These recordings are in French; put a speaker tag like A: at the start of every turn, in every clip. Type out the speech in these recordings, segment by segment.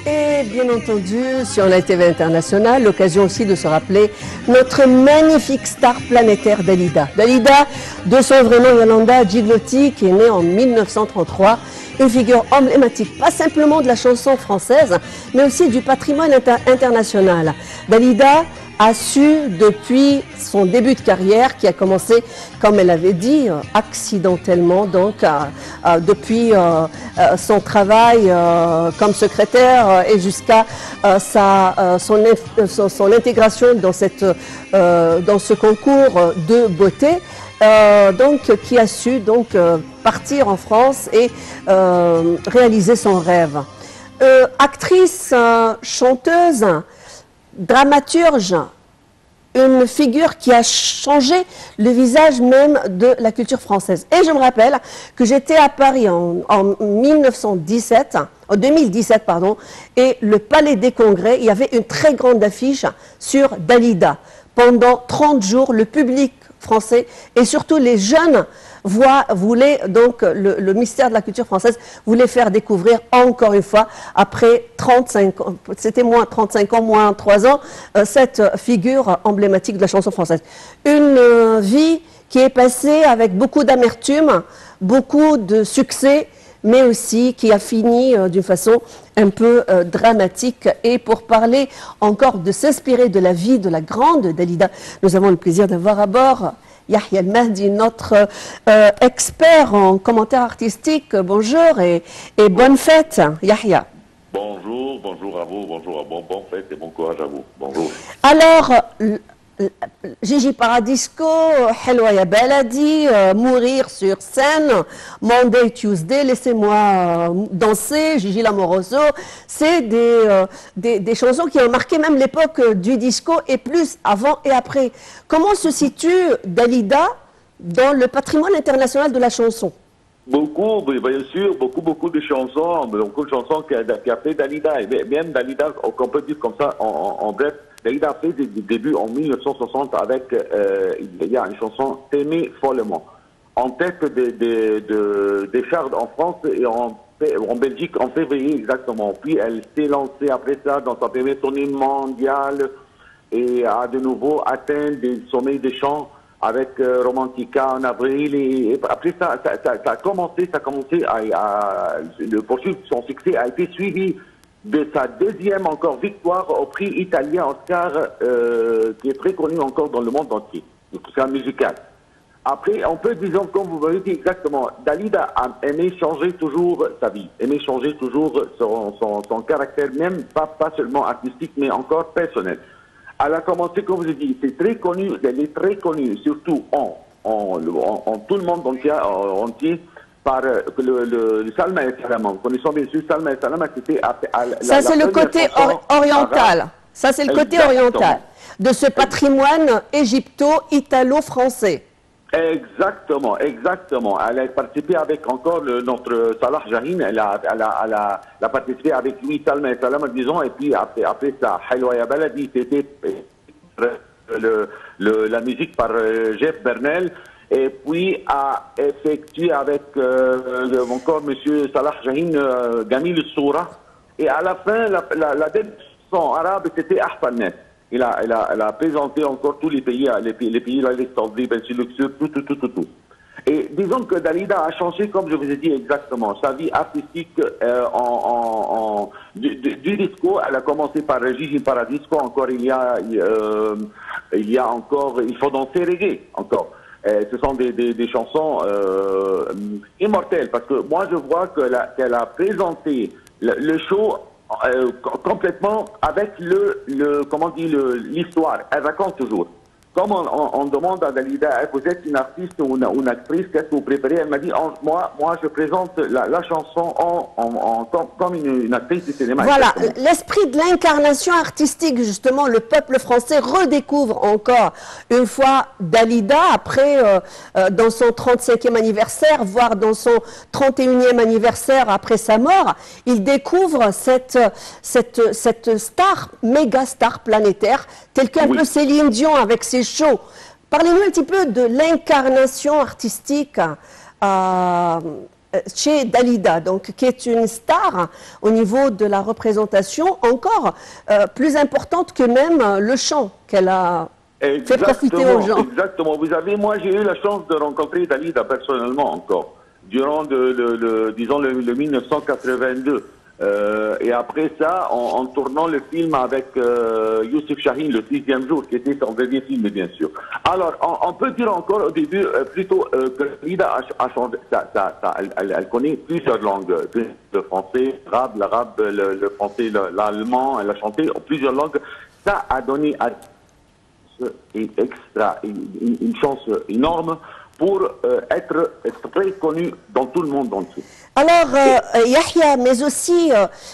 A: Et bien entendu, sur la TV internationale, l'occasion aussi de se rappeler notre magnifique star planétaire Dalida. Dalida, de son vrai nom Yolanda Giglotti, qui est née en 1933, une figure emblématique, pas simplement de la chanson française, mais aussi du patrimoine international. Dalida a su, depuis son début de carrière, qui a commencé, comme elle avait dit, accidentellement, donc depuis son travail comme secrétaire et jusqu'à son intégration dans ce concours de beauté, donc qui a su donc partir en France et réaliser son rêve. Actrice, chanteuse, dramaturge, une figure qui a changé le visage même de la culture française. Et je me rappelle que j'étais à Paris en 2017, pardon, et le Palais des Congrès, il y avait une très grande affiche sur Dalida. Pendant 30 jours, le public français et surtout les jeunes voulaient donc le mystère de la culture française voulait faire découvrir encore une fois après 35 ans, c'était moins 35 ans, moins 3 ans, cette figure emblématique de la chanson française. Une vie qui est passée avec beaucoup d'amertume, beaucoup de succès, mais aussi qui a fini d'une façon un peu dramatique. Et pour parler encore de s'inspirer de la vie de la grande Dalida, nous avons le plaisir d'avoir à bord Yahya El-Mahdi, notre expert en commentaire artistique. Bonjour et bonne fête, Yahya.
B: Bonjour, bonjour à vous, bonjour à bonne fête et bon courage à vous. Bonjour.
A: Alors, Gigi Paradisco, Helwa Ya Baladi, Mourir sur scène, Monday, Tuesday, Laissez-moi danser, Gigi Lamoroso, c'est des chansons qui ont marqué même l'époque du disco et plus avant et après. Comment se situe Dalida dans le patrimoine international de la chanson?
B: Beaucoup, bien sûr, beaucoup de chansons, qu'a fait Dalida, et même Dalida, qu'on peut dire comme ça, en bref, Dalida a fait des débuts en 1960 avec, il y a une chanson « T'aimer follement », en tête des charts en France et en Belgique en février exactement. Puis elle s'est lancée après ça dans sa première tournée mondiale et a de nouveau atteint des sommets des chants avec Romantica en avril. Et après ça a commencé le poursuite, son succès a été suivi de sa deuxième encore victoire au prix italien Oscar, qui est très connu encore dans le monde entier, Oscar musical. Après, on peut, disons, comme vous m'avez dit exactement, Dalida a aimé changer toujours sa vie, aimé changer toujours son caractère, même pas seulement artistique, mais encore personnel. Elle a commencé, comme je vous ai dit, c'est très connu, elle est très connue, surtout en tout le monde entier, par le Salma El Salama. Nous connaissons bien sûr Salma El Salama, c'était
A: ça c'est le côté oriental. Ça c'est le côté oriental de ce patrimoine égypto-italo-français.
B: Exactement. Elle a participé avec encore notre Salah Jahin, elle a participé avec lui, Salma El Salama, disons, et puis après ça, Helwa Ya Baladi, c'était la musique par Jeff Bernal. Et puis a effectué avec encore M. Salah Jahin, Gamil Soura. Et à la fin, la dernière chanson arabe, c'était Ahsanet. Elle a présenté encore tous les pays, les pays là, les Saoudis, le Luxembourg, tout. Et disons que Dalida a changé, comme je vous ai dit exactement, sa vie artistique du disco. Elle a commencé par Gigi Paradisco, encore il y a encore, il faut danser reggae, encore. Ce sont des chansons immortelles, parce que moi je vois qu'elle a présenté le show complètement avec l'histoire. Elle raconte toujours. Comme on demande à Dalida, vous êtes une artiste ou une actrice, qu'est-ce que vous préférez? Elle m'a dit, moi je présente la chanson comme une actrice du cinéma.
A: Voilà, l'esprit de l'incarnation artistique, justement, le peuple français redécouvre encore une fois Dalida, après, dans son 35e anniversaire, voire dans son 31e anniversaire après sa mort, il découvre cette star, méga star planétaire, telle qu'un peu Céline Dion avec ses shows. Parlez-nous un petit peu de l'incarnation artistique chez Dalida, donc, qui est une star au niveau de la représentation, encore plus importante que même le chant qu'elle a fait profiter aux gens.
B: Exactement. Vous savez, moi, j'ai eu la chance de rencontrer Dalida personnellement encore, durant, disons, le 1982. Et après ça, en tournant le film avec Youssef Chahine, le 6e jour, qui était son dernier film, bien sûr. Alors, on peut dire encore au début, plutôt, que Dalida a changé, elle connaît plusieurs langues, le français, l'arabe, le français, l'allemand, elle a chanté en plusieurs langues. Ça a donné une chance énorme pour être très connu dans tout le monde entier.
A: Alors, Yahya, mais aussi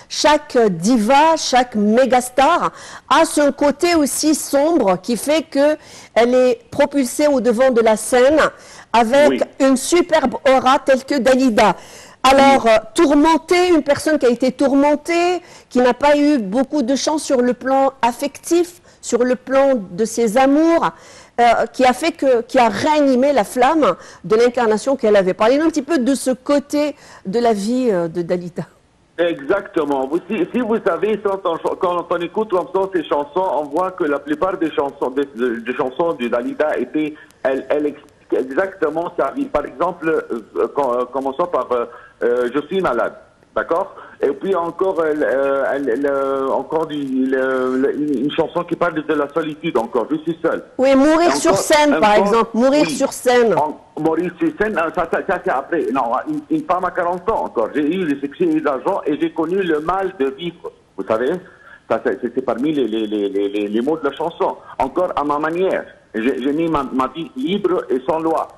A: chaque diva, chaque mégastar a son côté aussi sombre qui fait qu'elle est propulsée au devant de la scène avec une superbe aura telle que Dalida. Alors, tourmenter, une personne qui a été tourmentée, qui n'a pas eu beaucoup de chance sur le plan affectif, sur le plan de ses amours, qui a réanimé la flamme de l'incarnation qu'elle avait. Parlez-nous un petit peu de ce côté de la vie de Dalida.
B: Exactement. Si vous savez, quand on écoute comme ça ces chansons, on voit que la plupart des chansons de Dalida étaient, elle explique exactement sa vie. Par exemple, commençons par Je suis malade. D'accord? Et puis encore, encore une chanson qui parle de la solitude encore, je suis seul.
A: Oui, Mourir sur scène, par exemple. Mourir sur scène.
B: Mourir sur scène, ça c'est après. Non, une femme à 40 ans encore. J'ai eu le succès et l'argent et j'ai connu le mal de vivre. Vous savez? Ça, c'était parmi les mots de la chanson. Encore à ma manière. J'ai mis ma vie libre et sans loi.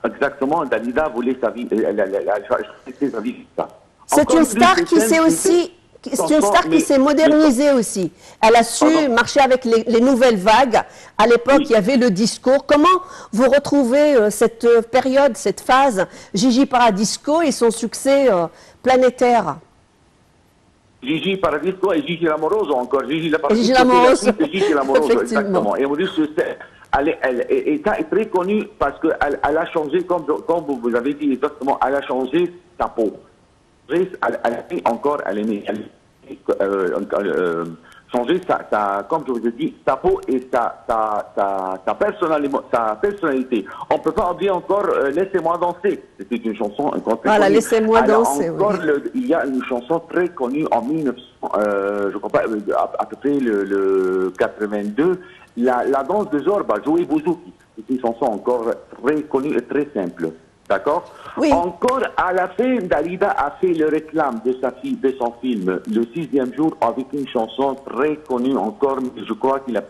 B: Exactement, Dalida voulait sa vie. Elle a sa vie, ça.
A: C'est une star qui s'est aussi, c'est une star qui s'est modernisée aussi. Elle a su marcher avec les nouvelles vagues. À l'époque, il y avait le discours. Comment vous retrouvez cette période, cette phase, Gigi Paradisco et son succès planétaire?
B: Gigi Paradisco et Gigi Lamoroso encore. Gigi
A: Lamoroso,
B: exactement. Et on dit que elle est très connue parce qu'elle a changé, comme vous avez dit exactement, elle a changé sa peau. Elle a changé comme je vous ai dit, sa peau et sa personnalité. On ne peut pas oublier encore Laissez-moi danser. C'était une chanson encore très connue.
A: Laissez-moi danser.
B: Il y a une chanson très connue en 1900, je crois pas, à peu près le 82, la danse de Zorba, Jouer Bouzouki. C'est une chanson encore très connue et très simple. D'accord?
A: Oui.
B: Encore à la fin, Dalida a fait le réclame de son film, Le 6e jour, avec une chanson très connue encore, mais je crois qu'il a...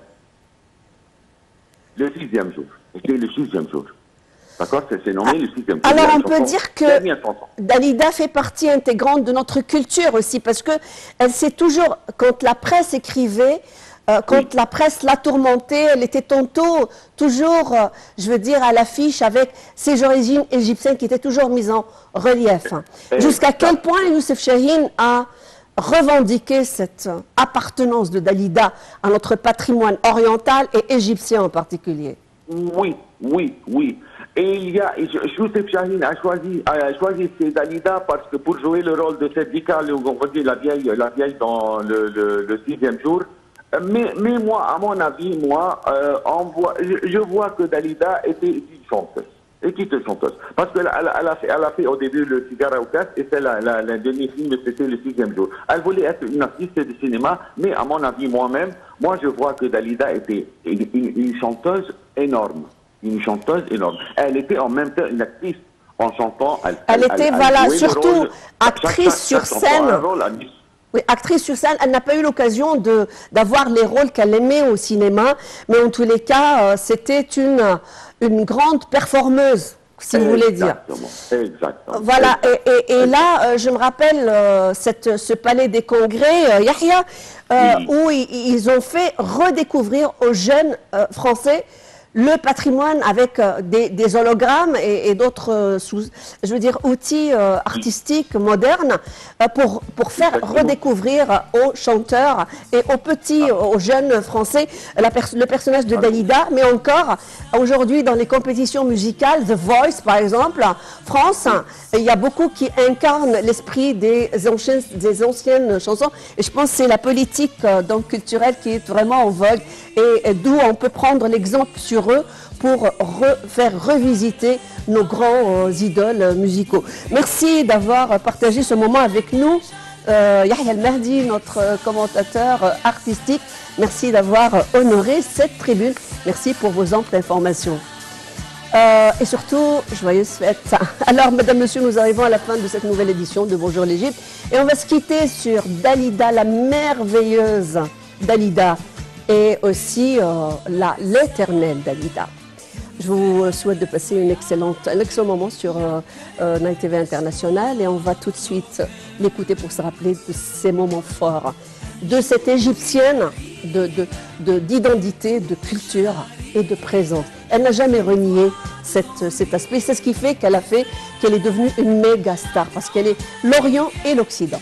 B: Le 6e jour. C'était le 6e jour. D'accord? C'est nommé le 6e jour.
A: Alors on peut dire que Dalida fait partie intégrante de notre culture aussi, parce que elle s'est toujours, quand la presse écrivait, quand la presse l'a tourmentée, elle était tantôt toujours, je veux dire, à l'affiche avec ses origines égyptiennes qui étaient toujours mises en relief. Jusqu'à quel point Youssef Chahine a revendiqué cette appartenance de Dalida à notre patrimoine oriental et égyptien en particulier?
B: Oui. Et Youssef Chahine a choisi Dalida parce que pour jouer le rôle de cette dicale, on va dire la vieille dans le 6e jour. Mais moi, à mon avis, je vois que Dalida était une chanteuse. Parce qu'elle a fait au début le Cigare au casque et c'est le dernier film, c'était le 6e jour. Elle voulait être une artiste de cinéma, mais à mon avis, moi je vois que Dalida était une chanteuse énorme. Elle était en même temps une actrice en chantant. Elle
A: était, surtout actrice sur scène. Oui, actrice sur scène, elle n'a pas eu l'occasion d'avoir les rôles qu'elle aimait au cinéma, mais en tous les cas, c'était une grande performeuse, si vous voulez dire.
B: Exactement.
A: Voilà, et là, je me rappelle ce palais des congrès, Yahya, où ils ont fait redécouvrir aux jeunes Français le patrimoine avec des hologrammes et d'autres outils artistiques modernes pour faire redécouvrir aux chanteurs et aux petits, aux jeunes Français le personnage de Dalida, mais encore aujourd'hui dans les compétitions musicales, The Voice par exemple, France, il y a beaucoup qui incarnent l'esprit des anciennes chansons et je pense que c'est la politique donc culturelle qui est vraiment en vogue et d'où on peut prendre l'exemple sur eux pour faire revisiter nos grands idoles musicaux. Merci d'avoir partagé ce moment avec nous. Yahya El-Mahdi, notre commentateur artistique, merci d'avoir honoré cette tribune. Merci pour vos amples informations. Et surtout, joyeuses fêtes. Alors, mesdames, messieurs, nous arrivons à la fin de cette nouvelle édition de Bonjour l'Égypte. Et on va se quitter sur Dalida, la merveilleuse Dalida. Et aussi l'éternelle Dalida. Je vous souhaite de passer un excellent moment sur Night TV International et on va tout de suite l'écouter pour se rappeler de ces moments forts, de cette égyptienne d'identité, de culture et de présence. Elle n'a jamais renié cet aspect. C'est ce qui fait qu'elle est devenue une méga star parce qu'elle est l'Orient et l'Occident.